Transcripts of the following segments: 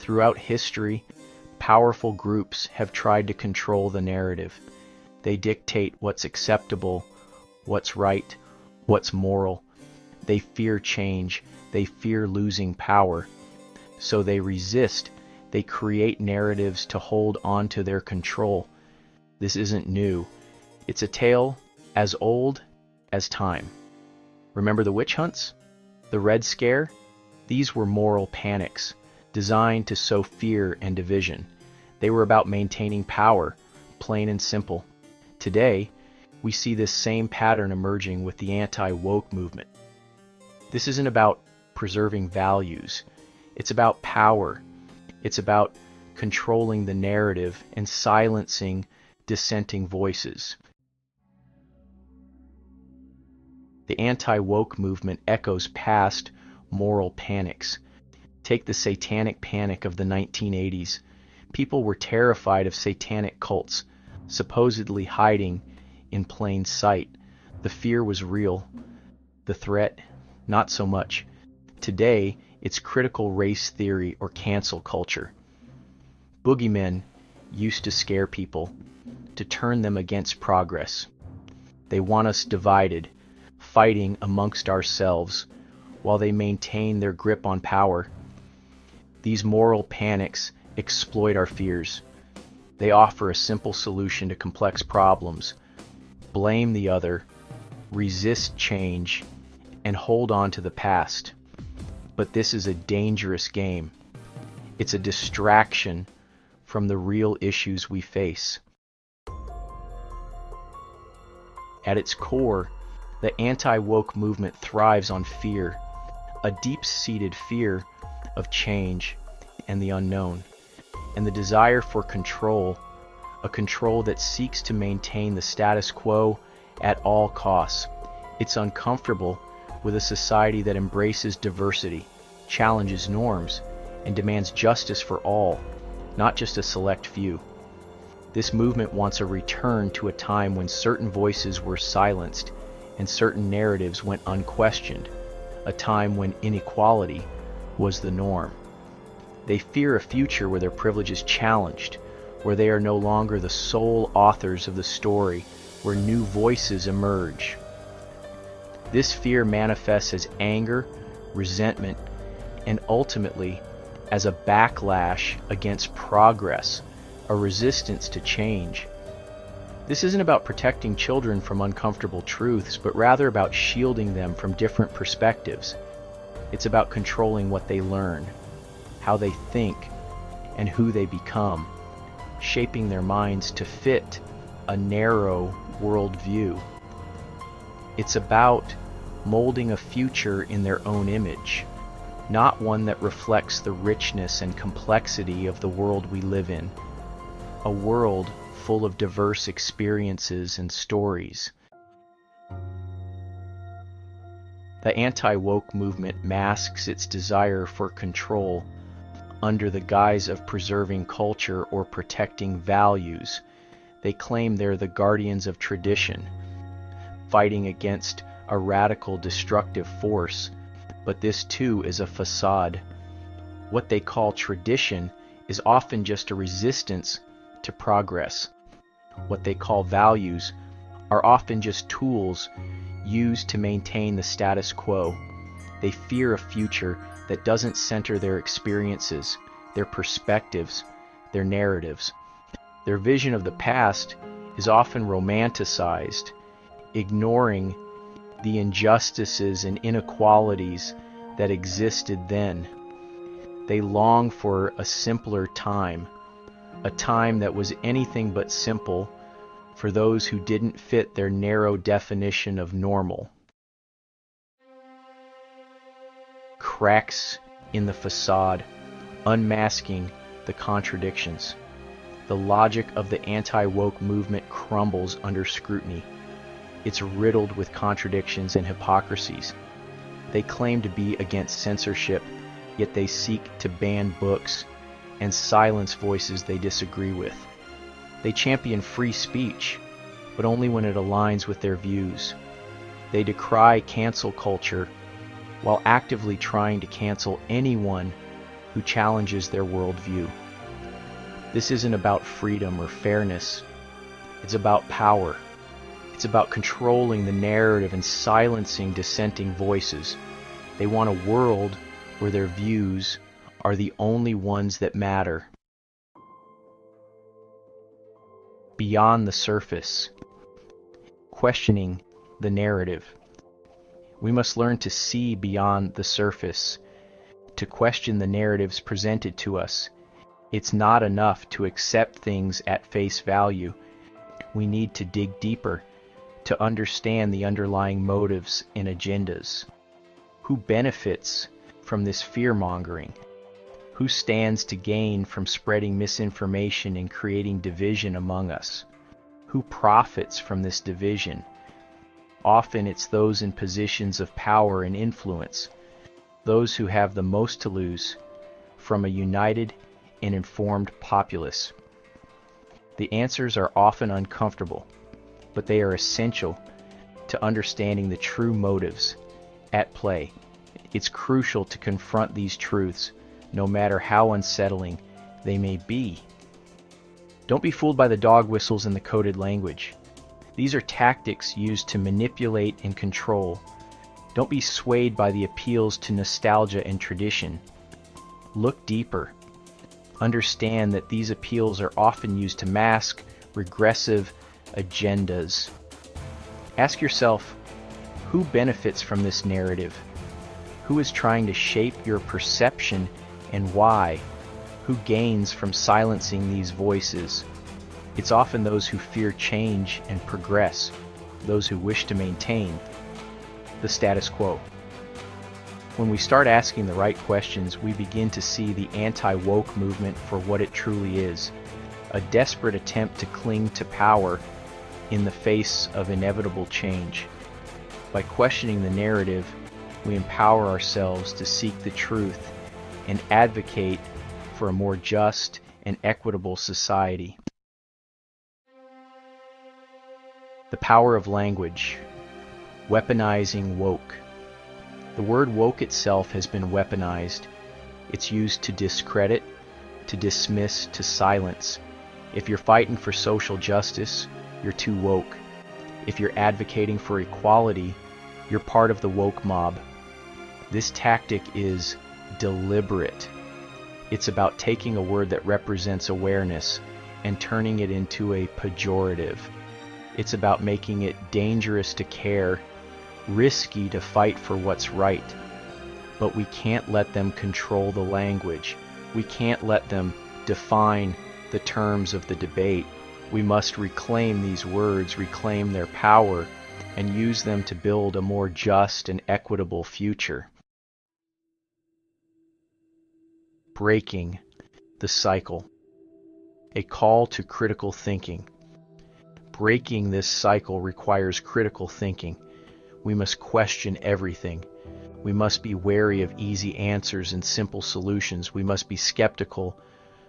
Throughout history, powerful groups have tried to control the narrative. They dictate what's acceptable, what's right, what's moral. They fear change. They fear losing power. So they resist. They create narratives to hold on to their control. This isn't new. It's a tale as old as time. Remember the witch hunts? The Red Scare? These were moral panics, designed to sow fear and division. They were about maintaining power, plain and simple. Today, we see this same pattern emerging with the anti-woke movement. This isn't about preserving values. It's about power. It's about controlling the narrative and silencing dissenting voices. The anti-woke movement echoes past moral panics. Take the Satanic Panic of the 1980s. People were terrified of satanic cults, supposedly hiding in plain sight. The fear was real. The threat, not so much. Today, it's critical race theory or cancel culture. Boogeymen used to scare people, to turn them against progress. They want us divided, fighting amongst ourselves, while they maintain their grip on power. These moral panics exploit our fears. They offer a simple solution to complex problems: blame the other, resist change, and hold on to the past. But this is a dangerous game. It's a distraction from the real issues we face. At its core, the anti-woke movement thrives on fear, a deep-seated fear of change and the unknown, and the desire for control, a control that seeks to maintain the status quo at all costs. It's uncomfortable with a society that embraces diversity, challenges norms, and demands justice for all, not just a select few. This movement wants a return to a time when certain voices were silenced and certain narratives went unquestioned, a time when inequality was the norm. They fear a future where their privilege is challenged, where they are no longer the sole authors of the story, where new voices emerge. This fear manifests as anger, resentment, and ultimately as a backlash against progress, a resistance to change. This isn't about protecting children from uncomfortable truths, but rather about shielding them from different perspectives. It's about controlling what they learn, how they think, and who they become, shaping their minds to fit a narrow worldview. It's about molding a future in their own image, not one that reflects the richness and complexity of the world we live in, a world full of diverse experiences and stories. The anti-woke movement masks its desire for control under the guise of preserving culture or protecting values. They claim they're the guardians of tradition, fighting against a radical destructive force, but this too is a facade. What they call tradition is often just a resistance to progress. What they call values are often just tools used to maintain the status quo. They fear a future that doesn't center their experiences, their perspectives, their narratives. Their vision of the past is often romanticized, ignoring the injustices and inequalities that existed then. They long for a simpler time, a time that was anything but simple for those who didn't fit their narrow definition of normal. Cracks in the facade, unmasking the contradictions. The logic of the anti-woke movement crumbles under scrutiny. It's riddled with contradictions and hypocrisies. They claim to be against censorship, yet they seek to ban books and silence voices they disagree with. They champion free speech, but only when it aligns with their views. They decry cancel culture while actively trying to cancel anyone who challenges their worldview. This isn't about freedom or fairness. It's about power. It's about controlling the narrative and silencing dissenting voices. They want a world where their views are the only ones that matter. Beyond the surface. Questioning the narrative. We must learn to see beyond the surface, to question the narratives presented to us. It's not enough to accept things at face value. We need to dig deeper, to understand the underlying motives and agendas. Who benefits from this fear-mongering? Who stands to gain from spreading misinformation and creating division among us? Who profits from this division? Often it's those in positions of power and influence, those who have the most to lose from a united and informed populace. The answers are often uncomfortable, but they are essential to understanding the true motives at play. It's crucial to confront these truths, no matter how unsettling they may be. Don't be fooled by the dog whistles and the coded language. These are tactics used to manipulate and control. Don't be swayed by the appeals to nostalgia and tradition. Look deeper. Understand that these appeals are often used to mask regressive agendas. Ask yourself, who benefits from this narrative? Who is trying to shape your perception and why? Who gains from silencing these voices? It's often those who fear change and progress, those who wish to maintain the status quo. When we start asking the right questions, we begin to see the anti-woke movement for what it truly is, a desperate attempt to cling to power in the face of inevitable change. By questioning the narrative, we empower ourselves to seek the truth and advocate for a more just and equitable society. The power of language. Weaponizing woke. The word woke itself has been weaponized. It's used to discredit, to dismiss, to silence. If you're fighting for social justice, you're too woke. If you're advocating for equality, you're part of the woke mob. This tactic is deliberate. It's about taking a word that represents awareness and turning it into a pejorative. It's about making it dangerous to care, risky to fight for what's right. But we can't let them control the language. We can't let them define the terms of the debate. We must reclaim these words, reclaim their power, and use them to build a more just and equitable future. Breaking the cycle. A call to critical thinking. Breaking this cycle requires critical thinking. We must question everything. We must be wary of easy answers and simple solutions. We must be skeptical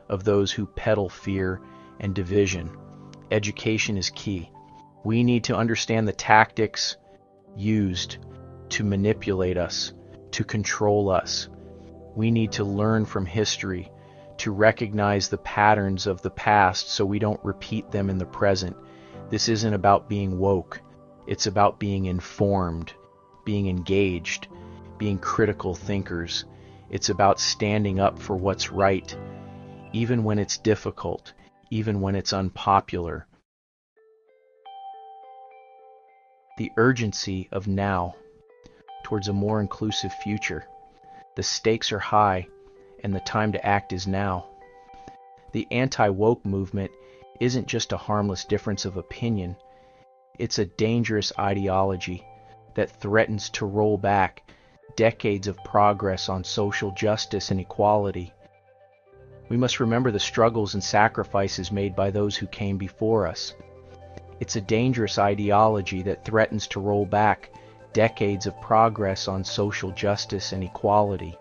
of those who peddle fear and division. Education is key. We need to understand the tactics used to manipulate us, to control us. We need to learn from history, to recognize the patterns of the past so we don't repeat them in the present. This isn't about being woke. It's about being informed, being engaged, being critical thinkers. It's about standing up for what's right, even when it's difficult, even when it's unpopular. The urgency of now towards a more inclusive future. The stakes are high, and the time to act is now. The anti-woke movement isn't just a harmless difference of opinion. It's a dangerous ideology that threatens to roll back decades of progress on social justice and equality. We must remember the struggles and sacrifices made by those who came before us. It's a dangerous ideology that threatens to roll back decades of progress on social justice and equality.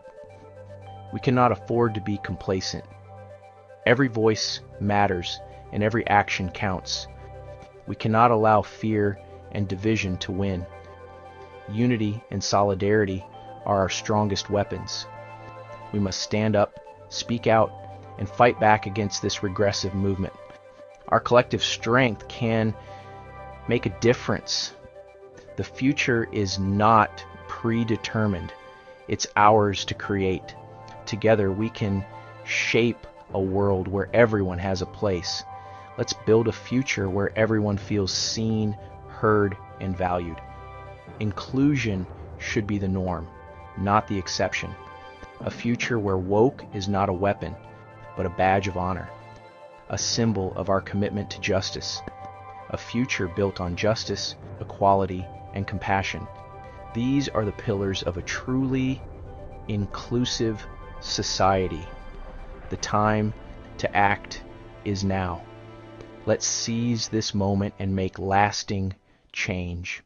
We cannot afford to be complacent. Every voice matters, and every action counts. We cannot allow fear and division to win. Unity and solidarity are our strongest weapons. We must stand up speak out, and fight back against this regressive movement. Our collective strength can make a difference. The future is not predetermined. It's ours to create. Together we can shape a world where everyone has a place. Let's build a future where everyone feels seen, heard, and valued. Inclusion should be the norm, not the exception. A future where woke is not a weapon, but a badge of honor, a symbol of our commitment to justice. A future built on justice, equality, and compassion. These are the pillars of a truly inclusive society. The time to act is now. Let's seize this moment and make lasting change.